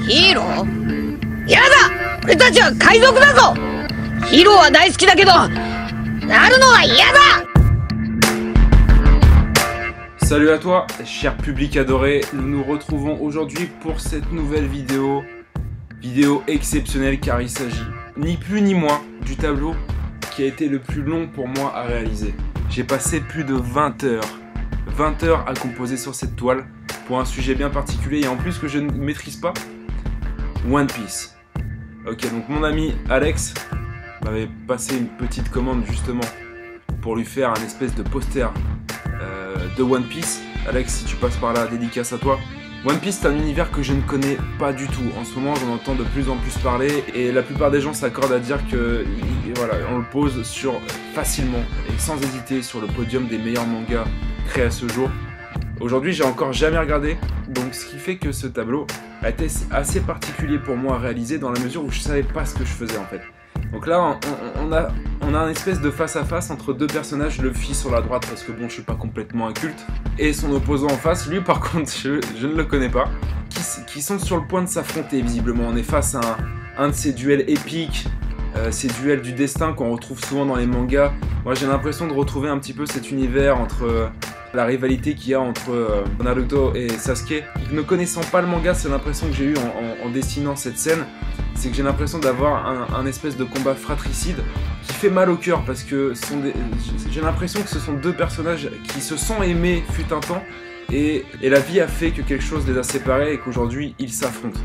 ヒーロー？やだ！俺たちは海賊だぞ！ヒーローは大好きだけど、なるのは嫌だ！ Salut à toi, cher public adoré, nous nous retrouvons aujourd'hui pour cette nouvelle vidéo exceptionnelle car il s'agit ni plus ni moins du tableau qui a été le plus long pour moi à réaliser. J'ai passé plus de 20 heures à composer sur cette toile pour un sujet bien particulier et en plus que je ne maîtrise pas, One Piece. Ok, donc mon ami Alex m'avait passé une petite commande justement pour lui faire un espèce de poster de One Piece. Alex, si tu passes par là, dédicace à toi. One Piece, c'est un univers que je ne connais pas du tout. En ce moment, j'en entends de plus en plus parler et la plupart des gens s'accordent à dire que voilà, on le pose facilement et sans hésiter sur le podium des meilleurs mangas créés à ce jour. Aujourd'hui, j'ai encore jamais regardé, donc ce qui fait que ce tableau a été assez particulier pour moi à réaliser dans la mesure où je savais pas ce que je faisais en fait. Donc là, on a un espèce de face-à-face entre deux personnages, Luffy sur la droite, parce que bon, je suis pas complètement inculte, et son opposant en face, lui par contre, je ne le connais pas, qui sont sur le point de s'affronter visiblement. On est face à un de ces duels épiques, ces duels du destin qu'on retrouve souvent dans les mangas. Moi j'ai l'impression de retrouver un petit peu cet univers entre la rivalité qu'il y a entre Naruto et Sasuke. Ne connaissant pas le manga, c'est l'impression que j'ai eue en dessinant cette scène. C'est que j'ai l'impression d'avoir un espèce de combat fratricide qui fait mal au cœur parce que j'ai l'impression que ce sont deux personnages qui se sont aimés fut un temps et la vie a fait que quelque chose les a séparés et qu'aujourd'hui ils s'affrontent.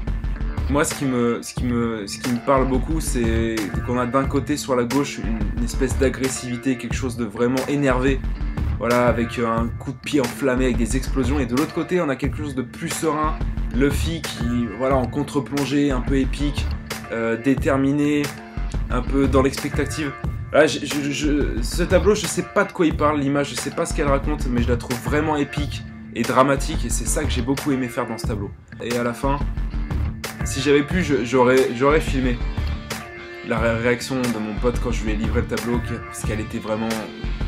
Moi ce qui me parle beaucoup, c'est qu'on a d'un côté sur la gauche une espèce d'agressivité, quelque chose de vraiment énervé, voilà, avec un coup de pied enflammé avec des explosions, et de l'autre côté on a quelque chose de plus serein, Luffy qui, voilà, en contre-plongée, un peu épique, déterminé, un peu dans l'expectative. Là, ce tableau, je sais pas de quoi il parle, l'image, je sais pas ce qu'elle raconte, mais je la trouve vraiment épique et dramatique, et c'est ça que j'ai beaucoup aimé faire dans ce tableau. Et à la fin, si j'avais pu, j'aurais filmé la réaction de mon pote quand je lui ai livré le tableau, parce qu'elle était vraiment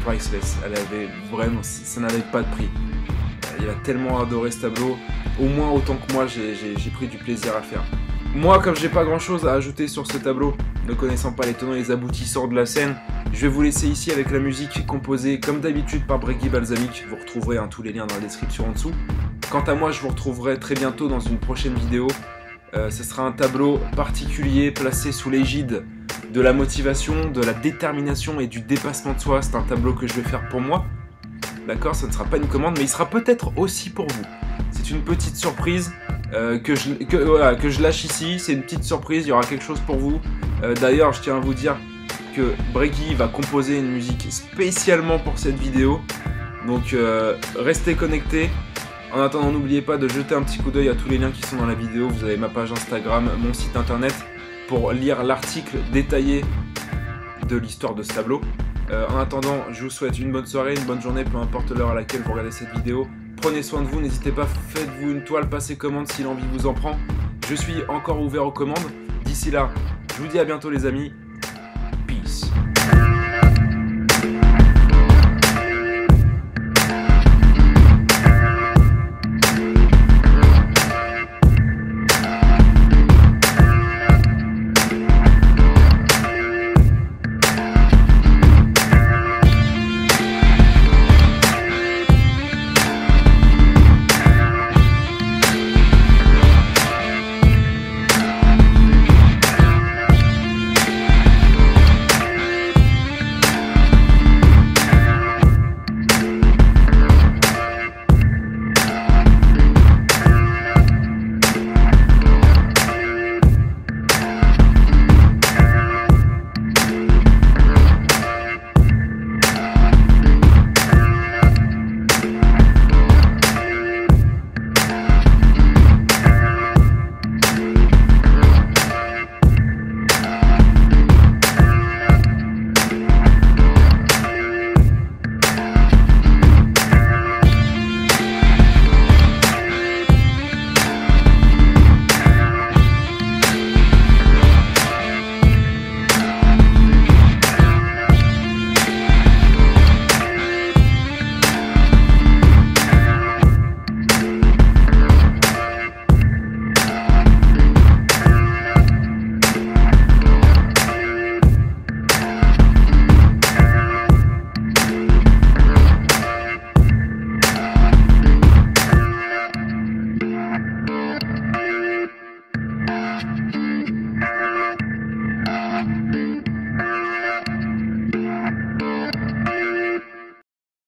priceless. Elle avait vraiment, ça n'avait pas de prix. Il a tellement adoré ce tableau, au moins autant que moi j'ai pris du plaisir à le faire. Moi, comme j'ai pas grand chose à ajouter sur ce tableau, ne connaissant pas les tenants et les aboutissants de la scène, je vais vous laisser ici avec la musique composée comme d'habitude par Breaky Balsamic. Vous retrouverez tous les liens dans la description en dessous. Quant à moi, je vous retrouverai très bientôt dans une prochaine vidéo. Ce sera un tableau particulier placé sous l'égide de la motivation, de la détermination et du dépassement de soi. C'est un tableau que je vais faire pour moi. D'accord, ça ne sera pas une commande, mais il sera peut-être aussi pour vous. C'est une petite surprise que je lâche ici. C'est une petite surprise, il y aura quelque chose pour vous. D'ailleurs, je tiens à vous dire que Breaky va composer une musique spécialement pour cette vidéo. Donc, restez connectés. En attendant, n'oubliez pas de jeter un petit coup d'œil à tous les liens qui sont dans la vidéo. Vous avez ma page Instagram, mon site internet, pour lire l'article détaillé de l'histoire de ce tableau. En attendant, je vous souhaite une bonne soirée, une bonne journée, peu importe l'heure à laquelle vous regardez cette vidéo. Prenez soin de vous, n'hésitez pas, faites-vous une toile, passez commande si l'envie vous en prend. Je suis encore ouvert aux commandes. D'ici là, je vous dis à bientôt les amis.